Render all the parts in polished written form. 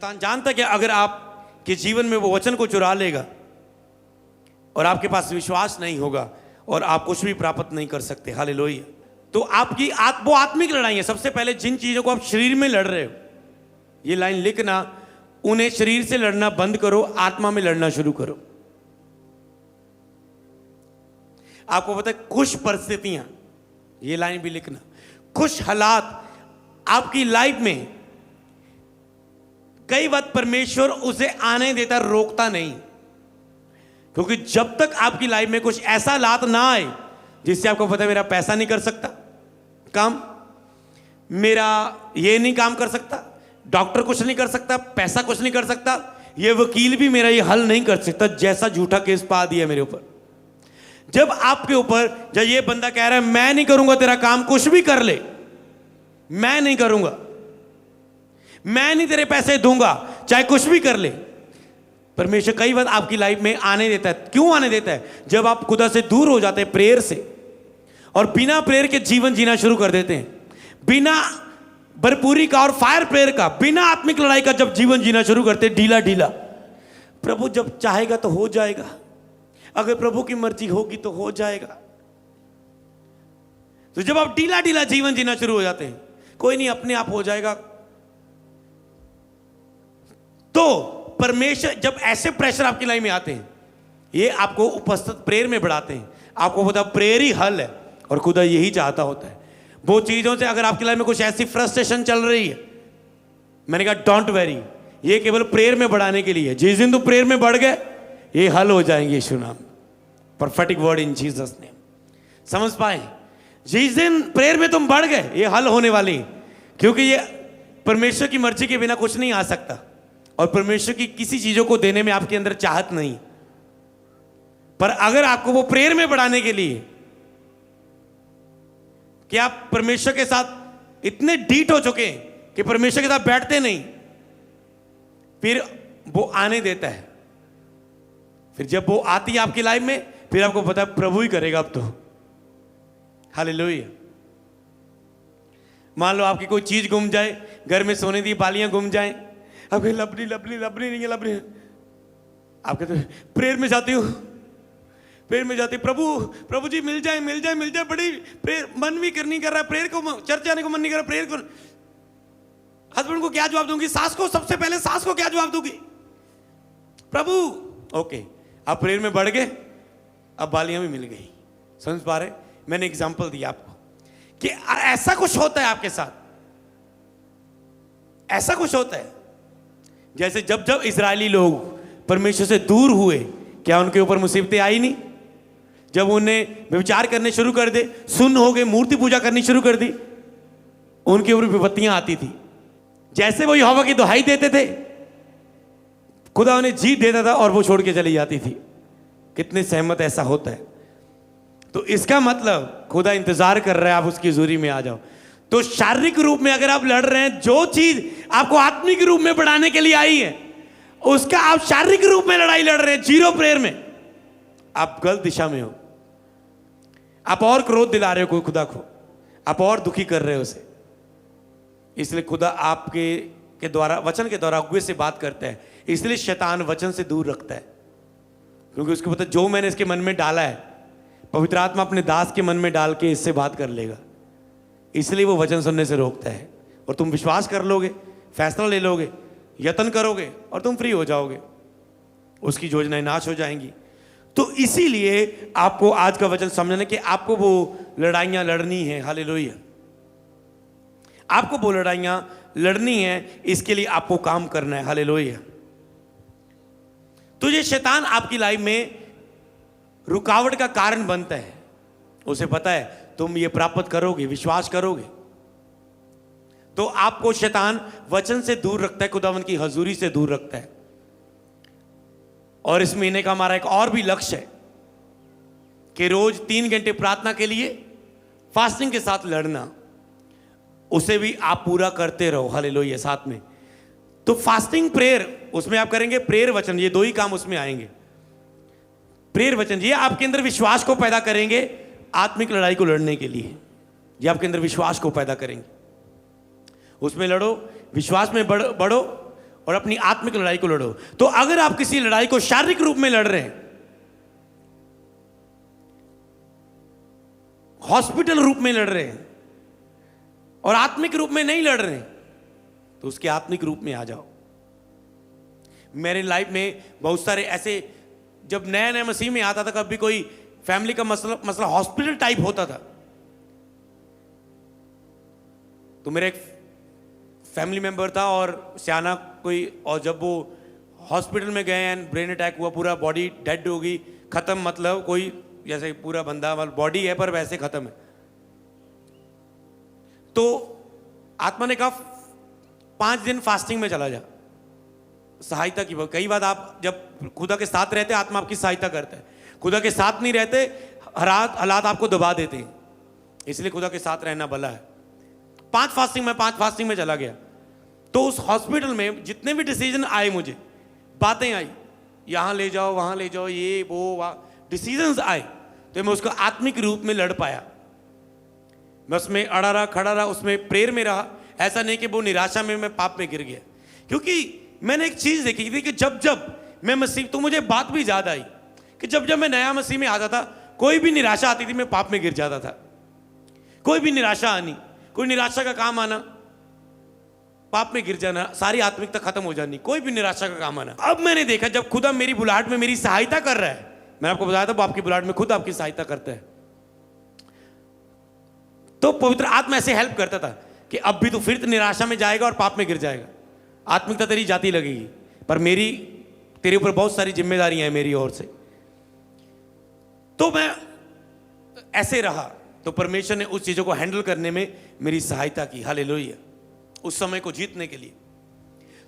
शैतान जानता कि अगर आपके जीवन में वो वचन को चुरा लेगा और आपके पास विश्वास नहीं होगा और आप कुछ भी प्राप्त नहीं कर सकते। हालेलुया। तो आपकी वो आत्मिक लड़ाई है। सबसे पहले जिन चीजों को आप शरीर में लड़ रहे हो, ये लाइन लिखना, उन्हें शरीर से लड़ना बंद करो, आत्मा में लड़ना शुरू करो। आपको पता है कुछ परिस्थितियां, ये लाइन भी लिखना, कुछ हालात आपकी लाइफ में कई बार परमेश्वर उसे आने देता, रोकता नहीं। क्योंकि जब तक आपकी लाइफ में कुछ ऐसा हालात ना आए जिससे आपको पता है मेरा पैसा नहीं कर सकता काम, मेरा ये नहीं काम कर सकता, डॉक्टर कुछ नहीं कर सकता, पैसा कुछ नहीं कर सकता, ये वकील भी मेरा ये हल नहीं कर सकता, जैसा झूठा केस पा दिया मेरे ऊपर। जब आपके ऊपर जब ये बंदा कह रहा है मैं नहीं करूंगा तेरा काम, कुछ भी कर ले, मैं नहीं करूंगा, मैं नहीं तेरे पैसे दूंगा, चाहे कुछ भी कर ले, परमेश्वर कई बार आपकी लाइफ में आने देता है। क्यों आने देता है? जब आप खुदा से दूर हो जाते हैं प्रेयर से और बिना प्रेयर के जीवन जीना शुरू कर देते हैं, बिना भरपूरी का और फायर प्रेयर का, बिना आत्मिक लड़ाई का जब जीवन जीना शुरू करते हैं, ढीला ढीला, प्रभु जब चाहेगा तो हो जाएगा, अगर प्रभु की मर्जी होगी तो हो जाएगा। तो जब आप ढीला ढीला जीवन जीना शुरू हो जाते हैं, कोई नहीं अपने आप हो जाएगा, तो परमेश्वर जब ऐसे प्रेशर आपकी लाइफ में आते हैं, ये आपको उपस्थित प्रेयर में बढ़ाते हैं। आपको पता प्रेयर ही हल है और खुदा यही चाहता होता है। वो चीजों से अगर आपकी लाइफ में कुछ ऐसी फ्रस्ट्रेशन चल रही है, मैंने कहा डोंट वेरी, ये केवल प्रेयर में बढ़ाने के लिए। जिस दिन तुम प्रेयर में बढ़ गए, ये हल हो जाएंगे यीशु नाम। Perfect word in Jesus name. समझ पाए? जिस दिन प्रेयर में तुम बढ़ गए, ये हल होने वाली, क्योंकि ये परमेश्वर की मर्जी के बिना कुछ नहीं आ सकता और परमेश्वर की किसी चीजों को देने में आपके अंदर चाहत नहीं। पर अगर आपको वो प्रेयर में बढ़ाने के लिए कि आप परमेश्वर के साथ इतने डीट हो चुके हैं कि परमेश्वर के साथ बैठते नहीं, फिर वो आने देता है। फिर जब वो आती है आपकी लाइफ में, फिर आपको पता है प्रभु ही करेगा अब तो। हालेलुया। मान लो आपकी कोई चीज गुम जाए, घर में सोने दी बालियां गुम जाए, अब लबनी लबनी लबनी नहीं है, लबनी, आप कहते प्रेयर में जाती हूँ, प्रेयर में जाती, प्रभु प्रभु जी मिल जाए मिल जाए मिल जाए, बड़ी प्रेयर, मन भी करनी कर रहा है, प्रेयर को, चर्च जाने को मन नहीं कर रहा, प्रेयर को, हस्बैंड को क्या जवाब दूंगी, सास को, सबसे पहले सास को क्या जवाब दूंगी, प्रभु। ओके, आप प्रेयर में बढ़ गए, अब बालियां भी मिल गई। समझ पा रहे? मैंने एग्जांपल दिया आपको कि ऐसा कुछ होता है आपके साथ, ऐसा कुछ होता है। जैसे जब जब इजरायली लोग परमेश्वर से दूर हुए, क्या उनके ऊपर मुसीबतें आई नहीं? जब उन्हें विचार करने शुरू कर दे, सुन्न हो गए, मूर्ति पूजा करनी शुरू कर दी, उनके ऊपर विपत्तियां आती थी। जैसे वो यहोवा की दुहाई देते थे, खुदा उन्हें जीत देता था और वो छोड़ के चली जाती थी। कितने सहमत ऐसा होता है? तो इसका मतलब खुदा इंतजार कर रहा है, आप उसकी हजूरी में आ जाओ। तो शारीरिक रूप में अगर आप लड़ रहे हैं, जो चीज आपको आत्मिक रूप में बढ़ाने के लिए आई है, उसका आप शारीरिक रूप में लड़ाई लड़ रहे हैं, जीरो प्रेयर में, आप गलत दिशा में हो। आप और क्रोध दिला रहे हो खुदा को, आप और दुखी कर रहे हो उसे। इसलिए खुदा आपके के द्वारा, वचन के द्वारा अगुए से बात करता है। इसलिए शैतान वचन से दूर रखता है, क्योंकि उसको पता जो मैंने इसके मन में डाला है, पवित्र आत्मा अपने दास के मन में डाल के इससे बात कर लेगा। इसलिए वो वचन सुनने से रोकता है। और तुम विश्वास कर लोगे, फैसला ले लोगे, यत्न करोगे और तुम फ्री हो जाओगे, उसकी योजनाएं नाश हो जाएंगी। तो इसीलिए आपको आज का वचन समझना कि आपको वो लड़ाइयां लड़नी है। हालेलुया। आपको वो लड़ाइयां लड़नी है, इसके लिए आपको काम करना है। हालेलुया। तो ये शैतान आपकी लाइफ में रुकावट का कारण बनता है। उसे पता है तुम ये प्राप्त करोगे, विश्वास करोगे, तो आपको शैतान वचन से दूर रखता है, खुदावंद की हजूरी से दूर रखता है। और इस महीने का हमारा एक और भी लक्ष्य है कि रोज 3 घंटे प्रार्थना के लिए फास्टिंग के साथ लड़ना, उसे भी आप पूरा करते रहो। हालेलुया। साथ में तो फास्टिंग, प्रेयर, उसमें आप करेंगे प्रेयर वचन, ये 2 ही काम उसमें आएंगे। प्रेयर वचन ये आपके अंदर विश्वास को पैदा करेंगे आत्मिक लड़ाई को लड़ने के लिए। ये आपके अंदर विश्वास को पैदा करेंगे, उसमें लड़ो, विश्वास में बढ़ो और अपनी आत्मिक लड़ाई को लड़ो। तो अगर आप किसी लड़ाई को शारीरिक रूप में लड़ रहे हैं, हॉस्पिटल रूप में लड़ रहे हैं और आत्मिक रूप में नहीं लड़ रहे हैं, तो उसके आत्मिक रूप में आ जाओ। मेरे लाइफ में बहुत सारे ऐसे, जब नया नया मसीह में आता था, कभी कोई फैमिली का मसला हॉस्पिटल टाइप होता था, तो मेरा एक फैमिली मेंबर था और सियाना कोई, और जब वो हॉस्पिटल में गए एंड ब्रेन अटैक हुआ, पूरा बॉडी डेड हो गई, खत्म, मतलब कोई जैसे पूरा बंदा बॉडी है पर वैसे खत्म है। तो आत्मा ने कहा 5 दिन फास्टिंग में चला जा, सहायता की। कई बार आप जब खुदा के साथ रहते हैं, आत्मा आपकी सहायता करता है। खुदा के साथ नहीं रहते, हालात आपको दबा देते हैं, इसलिए खुदा के साथ रहना भला है। 5 फास्टिंग में चला गया। तो उस हॉस्पिटल में जितने भी डिसीजन आए, मुझे बातें आई, यहां ले जाओ, वहां ले जाओ, ये वो डिसीजंस आए, तो मैं उसको आत्मिक रूप में लड़ पाया। मैं उसमें अड़ा रहा, खड़ा रहा, उसमें प्रेयर में रहा। ऐसा नहीं कि वो निराशा में मैं पाप में गिर गया, क्योंकि मैंने एक चीज देखी थी कि जब जब मैं मसीह, तो मुझे बात भी याद आई कि जब जब मैं नया मसीह में आता था, कोई भी निराशा आती थी, मैं पाप में गिर जाता था। कोई भी निराशा आनी, कोई निराशा का काम आना, पाप में गिर जाना, सारी आत्मिकता खत्म हो जानी, कोई भी निराशा का काम आना। अब मैंने देखा जब खुदा मेरी बुलाहट में मेरी सहायता कर रहा है, मैंने आपको बताया था वो आपकी बुलाहट में खुद आपकी सहायता करता है, तो पवित्र आत्मा ऐसे हेल्प करता था कि अब भी तो फिर निराशा में जाएगा और पाप में गिर जाएगा, आत्मिकता तेरी जाती लगेगी, पर मेरी तेरे ऊपर बहुत सारी जिम्मेदारियां हैं मेरी ओर से। तो मैं ऐसे रहा, तो परमेश्वर ने उस चीजों को हैंडल करने में मेरी सहायता की, हालेलुया, उस समय को जीतने के लिए।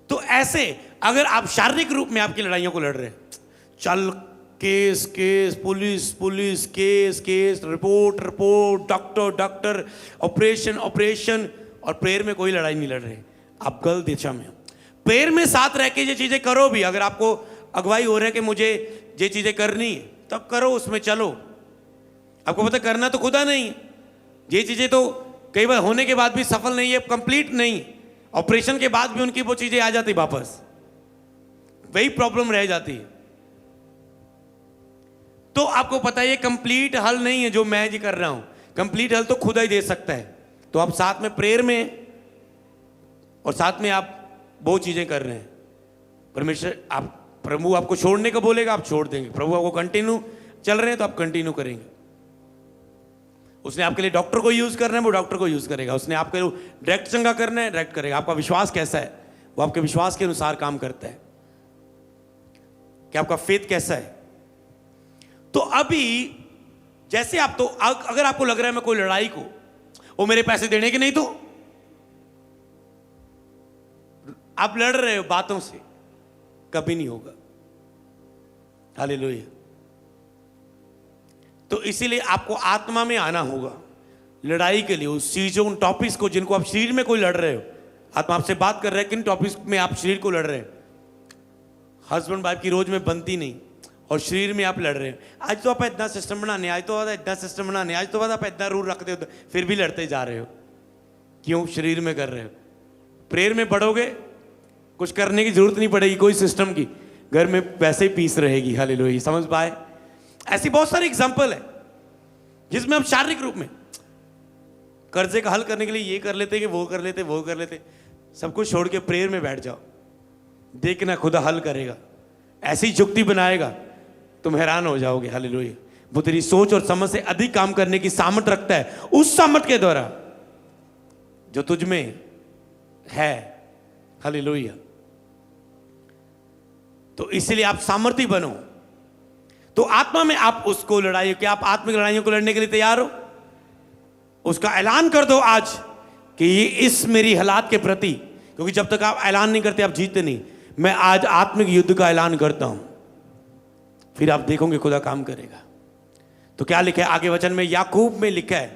तो ऐसे अगर आप शारीरिक रूप में आपकी लड़ाइयों को लड़ रहे हैं, चल case case, police police, case case, report report, doctor doctor, operation operation, और प्रेयर में कोई लड़ाई नहीं लड़ रहे, आप गलत दिशा में हो। प्रेयर में साथ रह के ये चीजें करो भी, अगर आपको अगुवाई हो रहा है कि मुझे ये चीजें करनी है, तब करो, उसमें चलो। आपको पता करना तो खुदा नहीं, ये चीजें तो कई बार होने के बाद भी सफल नहीं है, कंप्लीट नहीं, ऑपरेशन के बाद भी उनकी वो चीजें आ जाती वापस, वही प्रॉब्लम रह जाती है। तो आपको पता है ये कंप्लीट हल नहीं है जो मैं जी कर रहा हूं, कंप्लीट हल तो खुदा ही दे सकता है। तो आप साथ में प्रेयर में और साथ में आप बहुत चीजें कर रहे हैं, परमेश्वर आप, प्रभु आपको छोड़ने को बोलेगा, आप छोड़ देंगे। प्रभु आपको कंटिन्यू चल रहे हैं तो आप कंटिन्यू करेंगे। उसने आपके लिए डॉक्टर को यूज करना है, वो डॉक्टर को यूज करेगा। उसने आपके लिए डायरेक्ट चंगा करना है, डायरेक्ट करेगा। आपका विश्वास कैसा है, वो आपके विश्वास के अनुसार काम करता है कि आपका फेथ कैसा है। तो अभी जैसे आप, तो अगर आपको लग रहा है मैं कोई लड़ाई को, वो मेरे पैसे देने के नहीं, तो आप लड़ रहे हो बातों से, कभी नहीं होगा, हालेलुया। तो इसीलिए आपको आत्मा में आना होगा लड़ाई के लिए, उस चीजों, उन टॉपिक्स को जिनको आप शरीर में कोई लड़ रहे हो। आत्मा आपसे बात कर रहा है किन टॉपिक्स में आप शरीर को लड़ रहे हैं। हस्बैंड वाइफ की रोज में बनती नहीं और शरीर में आप लड़ रहे हैं। आज तो आप इतना सिस्टम बनाने, आज तो इतना सिस्टम बनाने, आज तो आप इतना रूल रखते हो, फिर भी लड़ते जा रहे हो। क्यों? शरीर में कर रहे हो। प्रेयर में बढ़ोगे, कुछ करने की जरूरत नहीं पड़ेगी कोई सिस्टम की, घर में वैसे ही पीस रहेगी, हालेलुया। समझ पाए? ऐसी बहुत सारी एग्जाम्पल है जिसमें हम शारीरिक रूप में कर्जे का हल करने के लिए ये कर लेते कि वो कर लेते, वो कर लेते, सब कुछ छोड़ के प्रेयर में बैठ जाओ, देखना खुदा हल करेगा, ऐसी युक्ति बनाएगा, तुम हैरान हो जाओगे, हालेलुया। वो तेरी सोच और समझ से अधिक काम करने की सामर्थ रखता है, उस सामर्थ के द्वारा जो तुझ में है, हालेलुया। तो इसलिए आप सामर्थी बनो। तो आत्मा में आप उसको लड़ाई, क्या आप आत्मिक लड़ाइयों को लड़ने के लिए तैयार हो? उसका ऐलान कर दो आज कि ये इस मेरी हालात के प्रति, क्योंकि जब तक आप ऐलान नहीं करते आप जीतते नहीं। मैं आज आत्मिक युद्ध का ऐलान करता हूं, फिर आप देखोगे खुदा काम करेगा। तो क्या लिखा है आगे वचन में? याकूब में लिखा है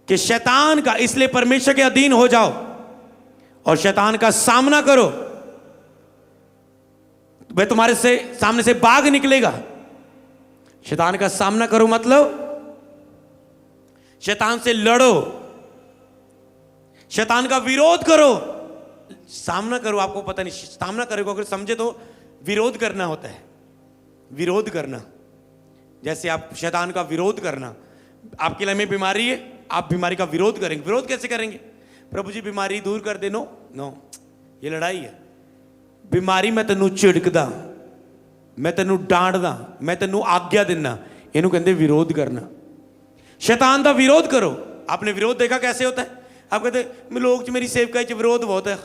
कि शैतान का, इसलिए परमेश्वर के अधीन हो जाओ और शैतान का सामना करो, वह तुम्हारे से सामने से भाग निकलेगा। शैतान का सामना करो मतलब शैतान से लड़ो, शैतान का विरोध करो, सामना करो, आपको पता नहीं सामना करोगे, अगर समझे तो विरोध करना होता है, विरोध करना। जैसे आप शैतान का विरोध करना, आपके लिए में बीमारी है, आप बीमारी का विरोध करेंगे। विरोध कैसे करेंगे? प्रभु जी बीमारी दूर कर दे। नो नो, ये लड़ाई है। बीमारी मैं तेनू झिड़कदा, मैं तेनू डांटदा, मैं तेनू आज्ञा देना, इनू कहते विरोध करना। शैतान का विरोध करो। आपने विरोध देखा कैसे होता है? आप कहते लोग मेरी सेवकाई च विरोध बहुत है,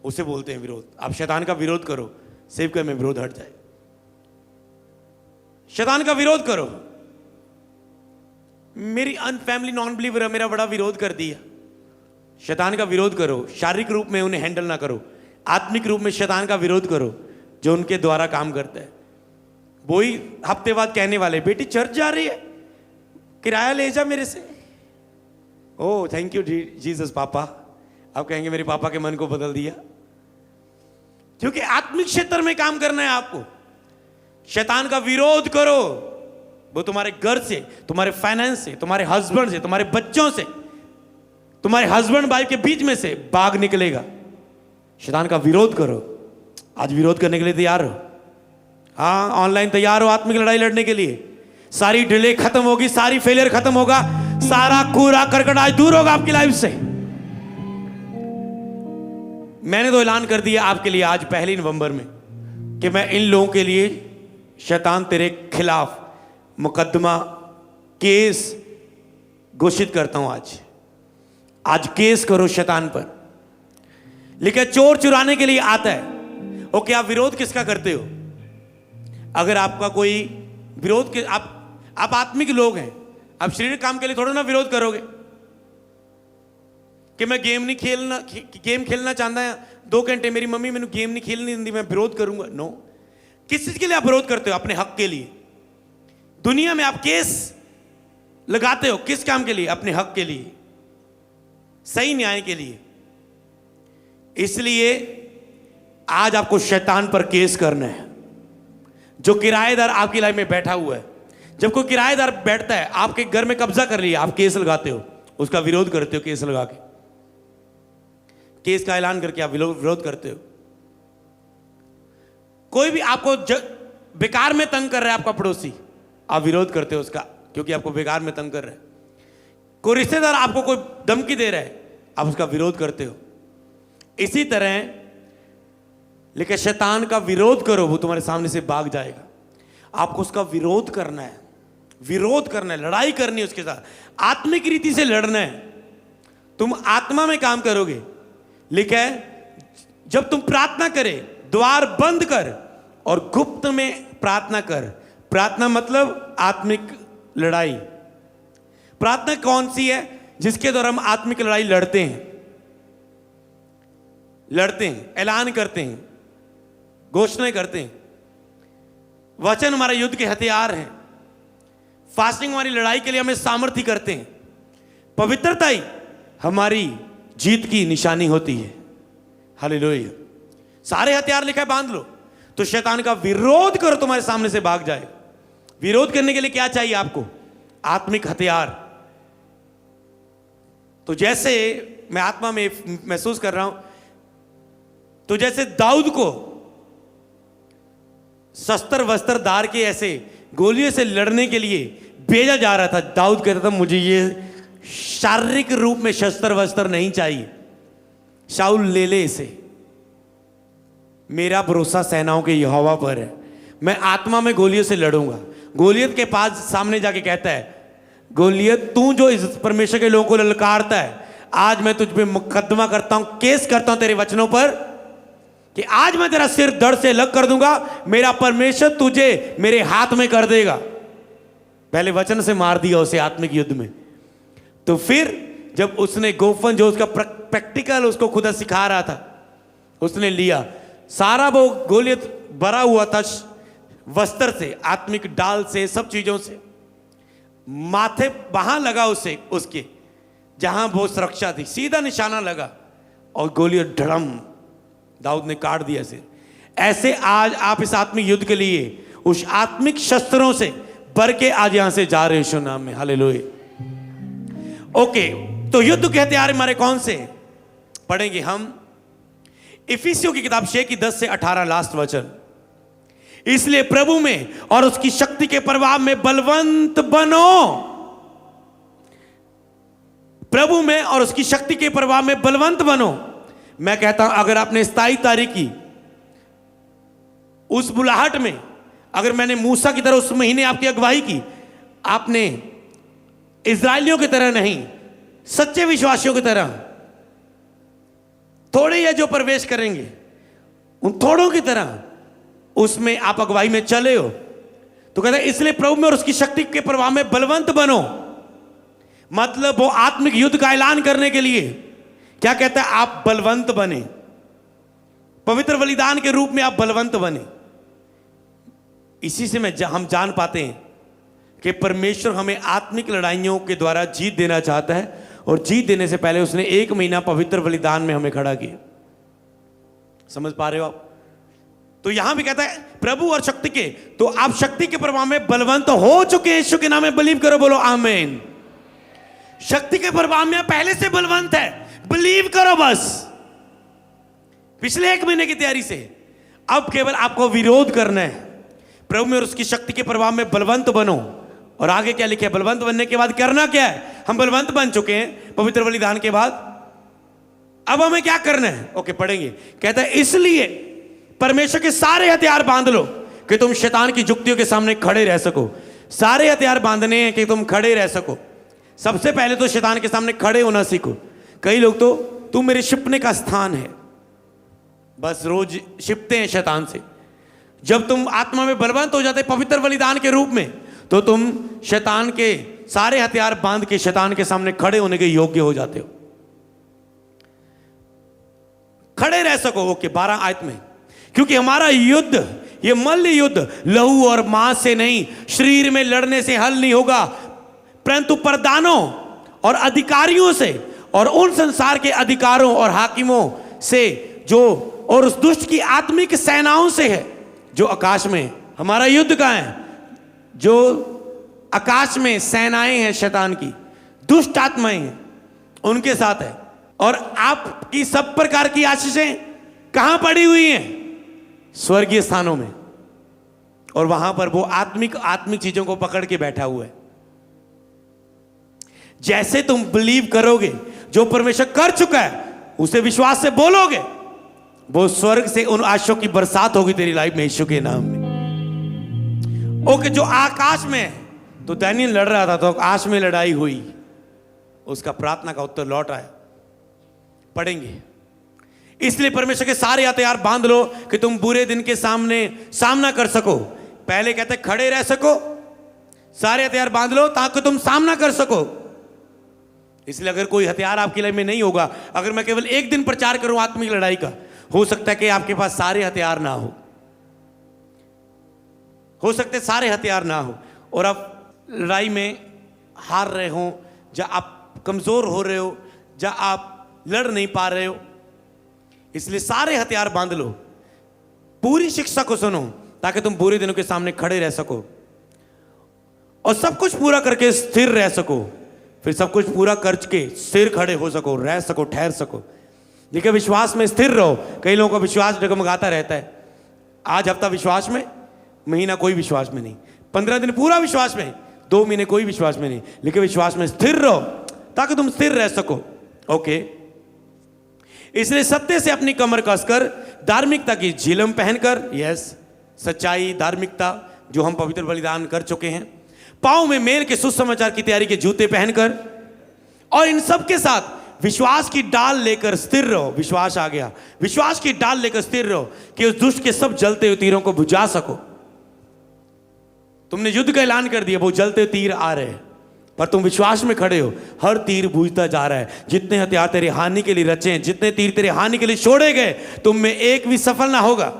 उसे बोलते हैं विरोध। आप शैतान का विरोध करो, सेवकाई में विरोध हट जाए। शैतान का विरोध करो। मेरी फैमिली नॉन बिलीवर है, मेरा बड़ा विरोध कर दिया। शैतान का विरोध करो। शारीरिक रूप में उन्हें हैंडल ना करो, आत्मिक रूप में शैतान का विरोध करो जो उनके द्वारा काम करता है। वही हफ्ते बाद कहने वाले, बेटी चर्च जा रही है, किराया ले जा मेरे से। ओह थैंक यू जीसस पापा। आप कहेंगे मेरे पापा के मन को बदल दिया। क्योंकि आत्मिक क्षेत्र में काम करना है आपको। शैतान का विरोध करो। वो तुम्हारे घर से, तुम्हारे फाइनेंस से, तुम्हारे हस्बैंड से, तुम्हारे बच्चों से, तुम्हारे हस्बैंड वाइफ के बीच में से भाग निकलेगा। शैतान का विरोध करो। आज विरोध करने के लिए तैयार हो? हाँ, ऑनलाइन तैयार हो आत्मिक लड़ाई लड़ने के लिए? सारी डिले खत्म होगी, सारी फेलियर खत्म होगा, सारा कूड़ा करकट आज दूर होगा आपकी लाइफ से। मैंने तो ऐलान कर दिया आपके लिए आज 1 नवंबर में कि मैं इन लोगों के लिए, शैतान तेरे खिलाफ मुकदमा, केस घोषित करता हूं। आज केस करो शैतान पर। लेकिन चोर चुराने के लिए आता है। ओके, आप विरोध किसका करते हो? अगर आपका कोई विरोध के, आप आत्मिक लोग हैं, आप शरीर काम के लिए थोड़ा ना विरोध करोगे कि मैं गेम नहीं खेलना, गेम खेलना चाहता है 2 घंटे, मेरी मम्मी मैंने गेम नहीं खेलने दी, मैं विरोध करूंगा। नो। किस चीज के लिए आप विरोध करते हो? अपने हक के लिए। दुनिया में आप केस लगाते हो किस काम के लिए? अपने हक के लिए, सही न्याय के लिए। इसलिए आज आपको शैतान पर केस करना है। जो किराएदार आपकी लाइफ में बैठा हुआ है, जब कोई किराएदार बैठता है आपके घर में कब्जा कर लिया, आप केस लगाते हो, उसका विरोध करते हो, केस लगा के, केस का ऐलान करके आप विरोध करते हो। कोई भी आपको बेकार में तंग कर रहा है, आपका पड़ोसी, आप विरोध करते हो उसका, क्योंकि आपको बेकार में तंग कर रहा है। कोई रिश्तेदार आपको कोई धमकी दे रहा है, आप उसका विरोध करते हो। इसी तरह लेकिन शैतान का विरोध करो, वो तुम्हारे सामने से भाग जाएगा। आपको उसका विरोध करना है, विरोध करना है, लड़ाई करनी है उसके साथ, आत्मिक रीति से लड़ना है। तुम आत्मा में काम करोगे। लिखा है जब तुम प्रार्थना करे, द्वार बंद कर और गुप्त में प्रार्थना कर। प्रार्थना मतलब आत्मिक लड़ाई। प्रार्थना कौन सी है? जिसके द्वारा हम आत्मिक लड़ाई लड़ते हैं, ऐलान करते हैं, घोषणाएं करते हैं। वचन हमारा युद्ध के हथियार हैं। फास्टिंग हमारी लड़ाई के लिए हमें सामर्थ्य करते हैं। पवित्रता ही हमारी जीत की निशानी होती है। हालेलुया। सारे हथियार लिखा है, बांध लो। तो शैतान का विरोध करो, तुम्हारे सामने से भाग जाए। विरोध करने के लिए क्या चाहिए आपको? आत्मिक हथियार। तो जैसे मैं आत्मा में महसूस कर रहा हूं, तो जैसे दाऊद को शस्त्र वस्त्र धार के ऐसे गोलियों से लड़ने के लिए भेजा जा रहा था, दाऊद कहता था मुझे ये शारीरिक रूप में शस्त्र वस्त्र नहीं चाहिए, शाऊल ले ले इसे, मेरा भरोसा सेनाओं के यहोवा पर है, मैं आत्मा में गोलियों से लड़ूंगा। गोलियत के पास सामने जाके कहता है, गोलियत तू जो इस परमेश्वर के लोगों को ललकारता है, आज मैं तुझ पे मुकदमा करता हूं, केस करता हूं तेरे वचनों पर, कि आज मैं तेरा सिर धड़ से अलग कर दूंगा, मेरा परमेश्वर तुझे मेरे हाथ में कर देगा। पहले वचन से मार दिया उसे आत्मिक युद्ध में। तो फिर जब उसने गोफन, जो उसका प्रैक्टिकल उसको खुदा सिखा रहा था, उसने लिया, सारा वो गोलियत भरा हुआ था वस्त्र से, आत्मिक डाल से, सब चीजों से, माथे वहां लगा उसे, उसके जहां वो सुरक्षा थी, सीधा निशाना लगा और गोलियत धड़म, दाऊद ने काट दिया सिर। ऐसे आज आप इस आत्मिक युद्ध के लिए उस आत्मिक शस्त्रों से भर के आज यहां से जा रहे हैं, यीशु नाम में। हालेलुया। ओके, तो युद्ध के हथियार हमारे कौन से पढ़ेंगे हम? इफिसियों की किताब 6 की 10 से 18 लास्ट वचन। इसलिए प्रभु में और उसकी शक्ति के प्रभाव में बलवंत बनो। प्रभु में और उसकी शक्ति के प्रभाव में बलवंत बनो। मैं कहता हूं अगर आपने 27 तारीख की उस बुलाहट में, अगर मैंने मूसा की तरह उस महीने आपकी अगुवाई की, आपने इजरायलियों की तरह नहीं, सच्चे विश्वासियों की तरह, थोड़े ही जो प्रवेश करेंगे उन थोड़ों की तरह उसमें आप अगुवाई में चले हो, तो कहते हैं इसलिए प्रभु में और उसकी शक्ति के प्रभाव में बलवंत बनो। मतलब वो आत्मिक युद्ध का ऐलान करने के लिए क्या कहता है, आप बलवंत बने, पवित्र बलिदान के रूप में आप बलवंत बने। इसी से हम जान पाते हैं कि परमेश्वर हमें आत्मिक लड़ाइयों के द्वारा जीत देना चाहता है, और जीत देने से पहले उसने 1 महीना पवित्र बलिदान में हमें खड़ा किया। समझ पा रहे हो आप? तो यहां भी कहता है प्रभु और शक्ति के, तो आप शक्ति के प्रभाव में बलवंत हो चुके हैं। यीशु के नाम में बिलीव करो, बोलो आमीन। शक्ति के प्रभाव में पहले से बलवंत है, बिलीव करो बस। पिछले 1 महीने की तैयारी से अब केवल आपको विरोध करना है। प्रभु में और उसकी शक्ति के प्रभाव में बलवंत बनो। और आगे क्या लिखा है, बलवंत बनने के बाद करना क्या है? हम बलवंत बन चुके हैं पवित्र बलिदान के बाद, अब हमें क्या करना है? ओके, पढ़ेंगे। कहता है इसलिए परमेश्वर के सारे हथियार बांध लो कि तुम शैतान की जुक्तियों के सामने खड़े रह सको। सारे हथियार बांधने हैं कि तुम खड़े रह सको। सबसे पहले तो शैतान के सामने खड़े होना सीखो। कई लोग तो तुम मेरे छिपने का स्थान है, बस रोज छिपते हैं शैतान से। जब तुम आत्मा में बलवंत हो जाते पवित्र बलिदान के रूप में, तो तुम शैतान के सारे हथियार बांध के शैतान के सामने खड़े होने के योग्य हो जाते हो, खड़े रह सको। ओके, 12 आयत में, क्योंकि हमारा युद्ध, ये मल्ल युद्ध लहू और मांस से नहीं, शरीर में लड़ने से हल नहीं होगा, परंतु प्रधानों और अधिकारियों से और उन संसार के अधिकारों और हाकिमों से जो, और उस दुष्ट की आत्मिक सेनाओं से है जो आकाश में। हमारा युद्ध कहां है? जो आकाश में सेनाएं हैं शैतान की, दुष्ट आत्माएं हैं, उनके साथ है। और आपकी सब प्रकार की आशीषें कहां पड़ी हुई हैं? स्वर्गीय स्थानों में। और वहां पर वो आत्मिक चीजों को पकड़ के बैठा हुआ है। जैसे तुम बिलीव करोगे, जो परमेश्वर कर चुका है उसे विश्वास से बोलोगे, वो स्वर्ग से उन आशीषों की बरसात होगी तेरी लाइफ में, यीशु के नाम में। ओके, जो आकाश में है, तो दानियल लड़ रहा था, तो आकाश में लड़ाई हुई, उसका प्रार्थना का उत्तर लौट आया। पढ़ेंगे, इसलिए परमेश्वर के सारे हथियार बांध लो कि तुम बुरे दिन के सामना कर सको। पहले कहते खड़े रह सको, सारे हथियार बांध लो ताकि तुम सामना कर सको। इसलिए अगर कोई हथियार आपकी लाइफ में नहीं होगा, अगर मैं केवल 1 दिन प्रचार करूं आत्मिक लड़ाई का, हो सकता है कि आपके पास सारे हथियार ना हो सकते सारे हथियार ना हो, और आप लड़ाई में हार रहे हो, या आप कमजोर हो रहे हो, या आप लड़ नहीं पा रहे हो। इसलिए सारे हथियार बांध लो, पूरी शिक्षा को सुनो ताकि तुम बुरे दिनों के सामने खड़े रह सको और सब कुछ पूरा करके स्थिर रह सको। फिर सब कुछ पूरा करके स्थिर खड़े हो सको, रह सको, ठहर सको। देखिए, विश्वास में स्थिर रहो। कई लोगों का विश्वास डगमगाता रहता है। आज हफ्ता विश्वास में, महीना कोई विश्वास में नहीं, 15 दिन पूरा विश्वास में, 2 महीने कोई विश्वास में नहीं। लेकिन विश्वास में स्थिर रहो ताकि तुम स्थिर रह सको। ओके, इसलिए सत्य से अपनी कमर कसकर धार्मिकता की झिलम पहनकर, यस, सच्चाई, धार्मिकता जो हम पवित्र बलिदान कर चुके हैं, पांव में मेल के सुसमाचार की तैयारी के जूते पहनकर, और इन सब के साथ विश्वास की डाल लेकर स्थिर रहो। विश्वास आ गया, विश्वास की डाल लेकर स्थिर रहो कि उस दुष्ट के सब जलते हुए तीरों को बुझा सको। तुमने युद्ध का ऐलान कर दिया, वो जलते हुए तीर आ रहे हैं, पर तुम विश्वास में खड़े हो, हर तीर बुझता जा रहा है। जितने हथियार तेरे हानि के लिए रचे हैं, जितने तीर तेरे हानि के लिए छोड़े गए, तुम में एक भी सफल ना होगा।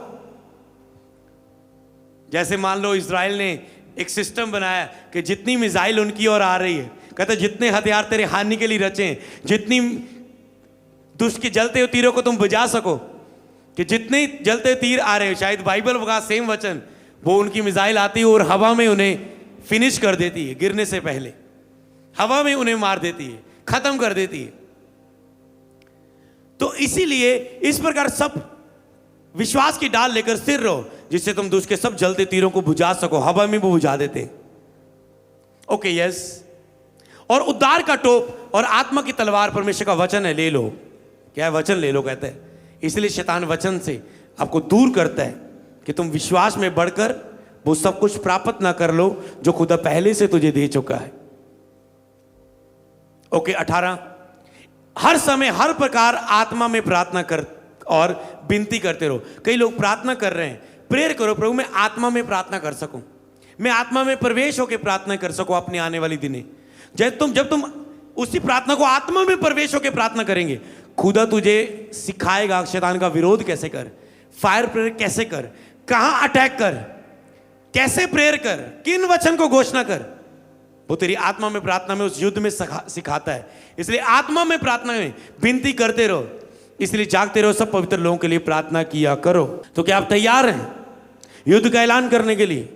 जैसे मान लो इजराइल ने एक सिस्टम बनाया कि जितनी मिसाइल उनकी ओर आ रही है, कहते जितने हथियार तेरे हानि के लिए रचे हैं, जितनी दुष्ट के जलते हुए तीरों को तुम बुझा सको, कि जितने जलते हुए तीर आ रहे हैं, शायद बाइबल का सेम वचन, वो उनकी मिसाइल आती है और हवा में उन्हें फिनिश कर देती है, गिरने से पहले हवा में उन्हें मार देती है, खत्म कर देती है। तो इसीलिए इस प्रकार सब विश्वास की डाल लेकर स्थिर रहो, जिससे तुम दुष्ट के सब जलते तीरों को बुझा सको। हवा में भी बुझा देते। Okay, yes. और उद्धार का टोप और आत्मा की तलवार परमेश्वर का वचन है, ले लो। क्या है? वचन ले लो कहते हैं। इसलिए शैतान वचन से आपको दूर करता है कि तुम विश्वास में बढ़कर वो सब कुछ प्राप्त ना कर लो जो खुदा पहले से तुझे दे चुका है। ओके, 18, हर समय हर प्रकार आत्मा में प्रार्थना कर और विनती करते रहो। कई लोग प्रार्थना कर रहे हैं, प्रेयर करो, प्रभु मैं आत्मा में प्रार्थना कर सकूं, मैं आत्मा में प्रवेश होकर प्रार्थना कर सकूं अपनी आने वाली दिने। जब तुम उसी प्रार्थना को आत्मा में प्रवेश होकर प्रार्थना करेंगे, खुदा तुझे सिखाएगा शैतान का विरोध कैसे कर, फायर प्रेयर कैसे कर, कहां अटैक कर, कैसे प्रेयर कर, किन वचन को घोषणा कर, वो तेरी आत्मा में प्रार्थना में उस युद्ध में सिखाता है। इसलिए आत्मा में प्रार्थना में विनती करते रहो, इसलिए जागते रहो, सब पवित्र लोगों के लिए प्रार्थना किया करो। तो क्या आप तैयार हैं युद्ध का ऐलान करने के लिए?